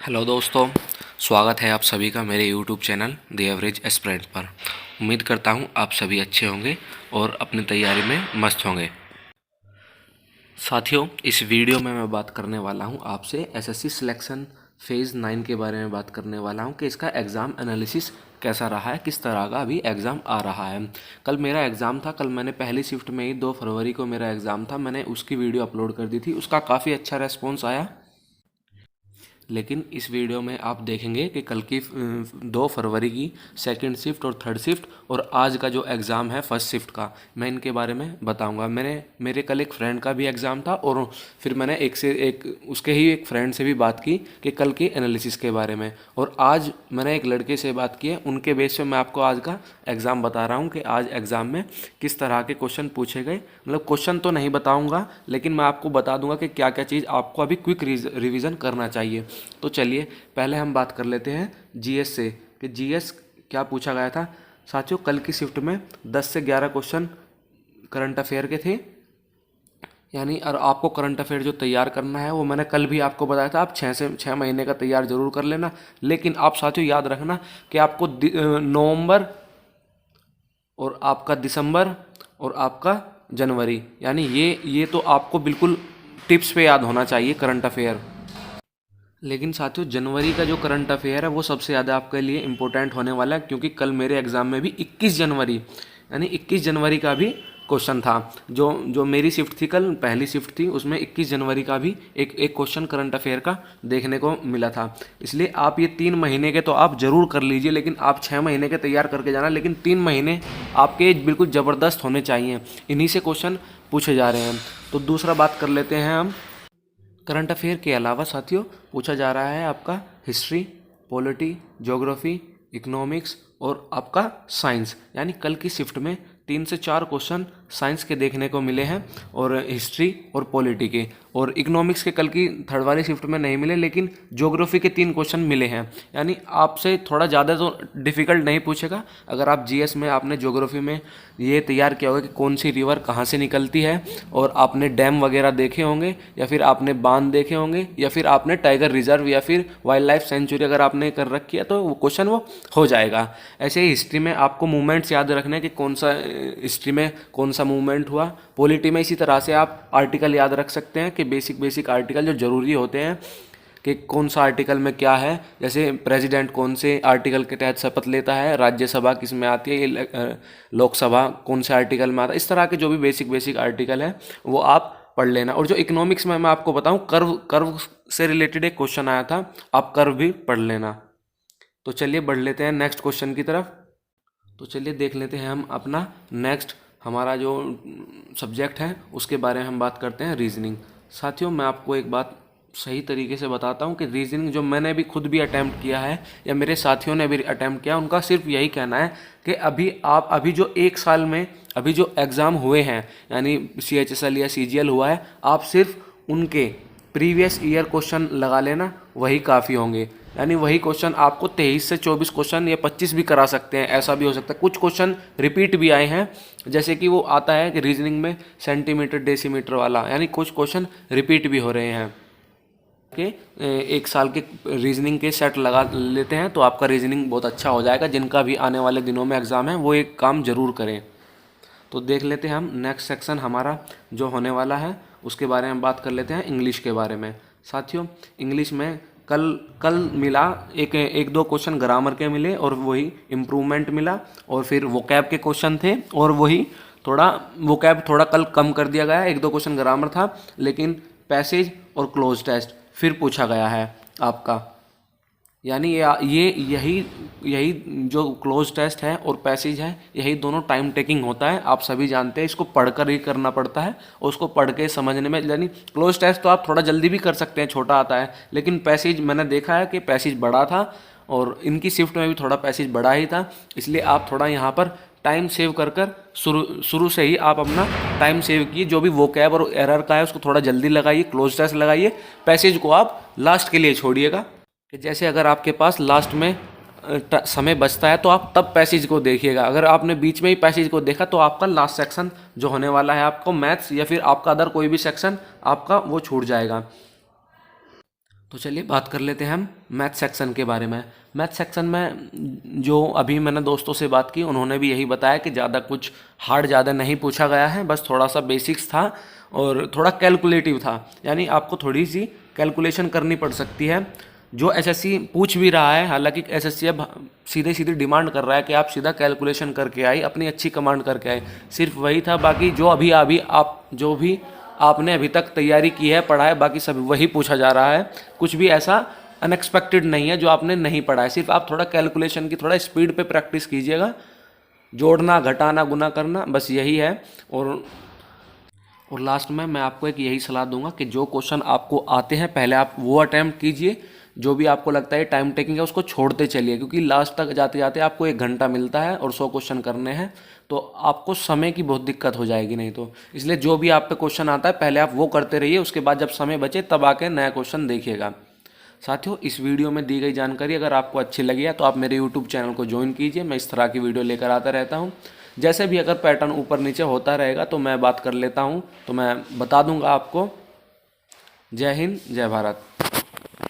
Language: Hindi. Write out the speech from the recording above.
हेलो दोस्तों, स्वागत है आप सभी का मेरे YouTube channel the average aspirant पर। उम्मीद करता हूँ आप सभी अच्छे होंगे और अपनी तैयारी में मस्त होंगे। साथियों, इस वीडियो में मैं बात करने वाला हूँ आपसे एसएससी सिलेक्शन फेज़ 9 के बारे में बात करने वाला हूँ कि इसका एग्ज़ाम एनालिसिस कैसा रहा है, किस तरह का अभी एग्ज़ाम आ रहा है। कल मेरा एग्ज़ाम था, कल मैंने पहली शिफ्ट में ही 2 फरवरी को मेरा एग्ज़ाम था, मैंने उसकी वीडियो अपलोड कर दी थी। उसका काफ़ी अच्छा रेस्पॉन्स आया। लेकिन इस वीडियो में आप देखेंगे कि कल की 2 फरवरी की सेकंड शिफ्ट और थर्ड शिफ्ट और आज का जो एग्ज़ाम है फर्स्ट शिफ्ट का, मैं इनके बारे में बताऊंगा। मेरे कल एक फ्रेंड का भी एग्ज़ाम था और फिर मैंने एक उसके ही एक फ्रेंड से भी बात की कि कल के एनालिसिस के बारे में, और आज मैंने एक लड़के से बात की है, उनके बेस पे मैं आपको आज का एग्ज़ाम बता रहा हूँ कि आज एग्ज़ाम में किस तरह के क्वेश्चन पूछे गए। मतलब क्वेश्चन तो नहीं बताऊँगा, लेकिन मैं आपको बता दूंगा कि क्या क्या चीज़ आपको अभी क्विक रिवीजन करना चाहिए। तो चलिए पहले हम बात कर लेते हैं जीएस से कि जीएस क्या पूछा गया था। साथियों, कल की शिफ्ट में 10 से 11 क्वेश्चन करंट अफेयर के थे, यानी और आपको करंट अफेयर जो तैयार करना है वो मैंने कल भी आपको बताया था, आप 6 महीने का तैयार जरूर कर लेना। लेकिन आप साथियों याद रखना कि आपको नवंबर और आपका दिसंबर और आपका जनवरी, यानी ये तो आपको बिल्कुल टिप्स पे याद होना चाहिए करंट अफेयर। लेकिन साथियों, जनवरी का जो करंट अफेयर है वो सबसे ज़्यादा आपके लिए इम्पोर्टेंट होने वाला है, क्योंकि कल मेरे एग्ज़ाम में भी 21 जनवरी यानी 21 जनवरी का भी क्वेश्चन था। जो जो मेरी शिफ्ट थी, कल पहली शिफ्ट थी, उसमें 21 जनवरी का भी एक क्वेश्चन करंट अफेयर का देखने को मिला था। इसलिए आप ये 3 महीने के तो आप ज़रूर कर लीजिए, लेकिन आप 6 महीने के तैयार करके जाना, लेकिन 3 महीने आपके बिल्कुल ज़बरदस्त होने चाहिए। इन्हीं से क्वेश्चन पूछे जा रहे हैं। तो दूसरा बात कर लेते हैं हम करंट अफेयर के अलावा। साथियों, पूछा जा रहा है आपका हिस्ट्री, पॉलिटी, ज्योग्राफी, इकोनॉमिक्स और आपका साइंस, यानी कल की शिफ्ट में 3 से 4 क्वेश्चन साइंस के देखने को मिले हैं और हिस्ट्री और पॉलिटी के, और इकोनॉमिक्स के कल की थर्ड वाली शिफ्ट में नहीं मिले, लेकिन ज्योग्राफी के 3 क्वेश्चन मिले हैं। यानी आपसे थोड़ा ज़्यादा तो डिफ़िकल्ट नहीं पूछेगा। अगर आप जीएस में आपने ज्योग्राफी में ये तैयार किया होगा कि कौन सी रिवर कहाँ से निकलती है, और आपने डैम वगैरह देखे होंगे, या फिर आपने बांध देखे होंगे, या फिर आपने टाइगर रिजर्व या फिर वाइल्ड लाइफ सेंचुरी अगर आपने कर रखी है, तो वो क्वेश्चन वो हो जाएगा। ऐसे ही हिस्ट्री में आपको मूवमेंट्स याद रखने हैं कि कौन सा हिस्ट्री में कौन सा मूवमेंट हुआ। पॉलिटी में इसी तरह से आप आर्टिकल याद रख सकते हैं कि बेसिक आर्टिकल जो ज़रूरी होते हैं कि कौन सा आर्टिकल में क्या है, जैसे प्रेसिडेंट कौन से आर्टिकल के तहत शपथ लेता है, राज्यसभा किस में आती है, ये लोकसभा कौन से आर्टिकल में आता है। इस तरह के जो भी बेसिक आर्टिकल है वो आप पढ़ लेना। और जो इकोनॉमिक्स में मैं आपको बताऊं, कर्व से रिलेटेड एक क्वेश्चन आया था, आप कर्व भी पढ़ लेना। तो चलिए बढ़ लेते हैं नेक्स्ट क्वेश्चन की तरफ। तो चलिए देख लेते हैं हम अपना नेक्स्ट, हमारा जो सब्जेक्ट है उसके बारे में हम बात करते हैं, रीजनिंग। साथियों, मैं आपको एक बात सही तरीके से बताता हूँ कि रीजनिंग जो मैंने भी खुद भी अटैम्प्ट किया है या मेरे साथियों ने भी अटैम्प्ट किया, उनका सिर्फ यही कहना है कि अभी जो एक साल में अभी जो एग्ज़ाम हुए हैं, यानी CHSL या CGL हुआ है, आप सिर्फ उनके प्रीवियस ईयर क्वेश्चन लगा लेना, वही काफ़ी होंगे। यानी वही क्वेश्चन आपको 23 से 24 क्वेश्चन या 25 भी करा सकते हैं, ऐसा भी हो सकता है। कुछ क्वेश्चन रिपीट भी आए हैं, जैसे कि वो आता है कि रीजनिंग में सेंटीमीटर डेसीमीटर वाला, यानी कुछ क्वेश्चन रिपीट भी हो रहे हैं कि एक साल के रीजनिंग के सेट लगा लेते हैं तो आपका रीजनिंग बहुत अच्छा हो जाएगा। जिनका भी आने वाले दिनों में एग्ज़ाम है वो एक काम ज़रूर करें। तो देख लेते हैं हम नेक्स्ट सेक्शन हमारा जो होने वाला है, उसके बारे में बात कर लेते हैं इंग्लिश के बारे में। साथियों, इंग्लिश में कल कल मिला एक दो क्वेश्चन ग्रामर के मिले और वही इम्प्रूवमेंट मिला, और फिर वोकैब के क्वेश्चन थे और वही थोड़ा वोकैब थोड़ा कल कम कर दिया गया, एक दो क्वेश्चन ग्रामर था, लेकिन पैसेज और क्लोज टेस्ट फिर पूछा गया है आपका। यानी यही जो क्लोज टेस्ट है और पैसेज है, यही दोनों टाइम टेकिंग होता है। आप सभी जानते हैं, इसको पढ़कर ही करना पड़ता है और उसको पढ़ के समझने में, यानी क्लोज टेस्ट तो आप थोड़ा जल्दी भी कर सकते हैं, छोटा आता है, लेकिन पैसेज मैंने देखा है कि पैसेज बड़ा था और इनकी शिफ्ट में भी थोड़ा पैसेज बड़ा ही था। इसलिए आप थोड़ा यहाँ पर टाइम सेव कर कर शुरू से ही आप अपना टाइम सेव किए। जो भी वोकैब और एरर का है उसको थोड़ा जल्दी लगाइए, क्लोज टेस्ट लगाइए, पैसेज को आप लास्ट के लिए छोड़िएगा। कि जैसे अगर आपके पास लास्ट में समय बचता है तो आप तब पैसेज को देखिएगा। अगर आपने बीच में ही पैसेज को देखा तो आपका लास्ट सेक्शन जो होने वाला है, आपको मैथ्स या फिर आपका अदर कोई भी सेक्शन आपका वो छूट जाएगा। तो चलिए बात कर लेते हैं हम मैथ सेक्शन के बारे में। मैथ सेक्शन में जो अभी मैंने दोस्तों से बात की, उन्होंने भी यही बताया कि ज़्यादा कुछ हार्ड ज़्यादा नहीं पूछा गया है, बस थोड़ा सा बेसिक्स था और थोड़ा कैलकुलेटिव था, यानी आपको थोड़ी सी कैलकुलेशन करनी पड़ सकती है। जो एसएससी पूछ भी रहा है, हालांकि एसएससी अब सीधे सीधे डिमांड कर रहा है कि आप सीधा कैलकुलेशन करके आए, अपनी अच्छी कमांड करके आए, सिर्फ वही था। बाकी जो अभी अभी आप जो भी आपने अभी तक तैयारी की है, पढ़ा है, बाकी सब वही पूछा जा रहा है। कुछ भी ऐसा अनएक्सपेक्टेड नहीं है जो आपने नहीं पढ़ा है, सिर्फ आप थोड़ा कैलकुलेशन की थोड़ा स्पीड पे प्रैक्टिस कीजिएगा, जोड़ना घटाना गुना करना, बस यही है। और लास्ट में मैं आपको एक यही सलाह दूंगा कि जो क्वेश्चन आपको आते हैं पहले आप वो अटैम्प्ट कीजिए, जो भी आपको लगता है टाइम टेकिंग है उसको छोड़ते चलिए, क्योंकि लास्ट तक जाते जाते आपको 1 घंटा मिलता है और 100 क्वेश्चन करने हैं, तो आपको समय की बहुत दिक्कत हो जाएगी नहीं तो। इसलिए जो भी आप पे क्वेश्चन आता है पहले आप वो करते रहिए, उसके बाद जब समय बचे तब आके नया क्वेश्चन देखिएगा। साथियों, इस वीडियो में दी गई जानकारी अगर आपको अच्छी लगी है तो आप मेरे यूट्यूब चैनल को ज्वाइन कीजिए, मैं इस तरह की वीडियो लेकर आता रहता हूँ। जैसे भी अगर पैटर्न ऊपर नीचे होता रहेगा तो मैं बात कर लेता हूँ, तो मैं बता दूंगा आपको। जय हिंद, जय भारत।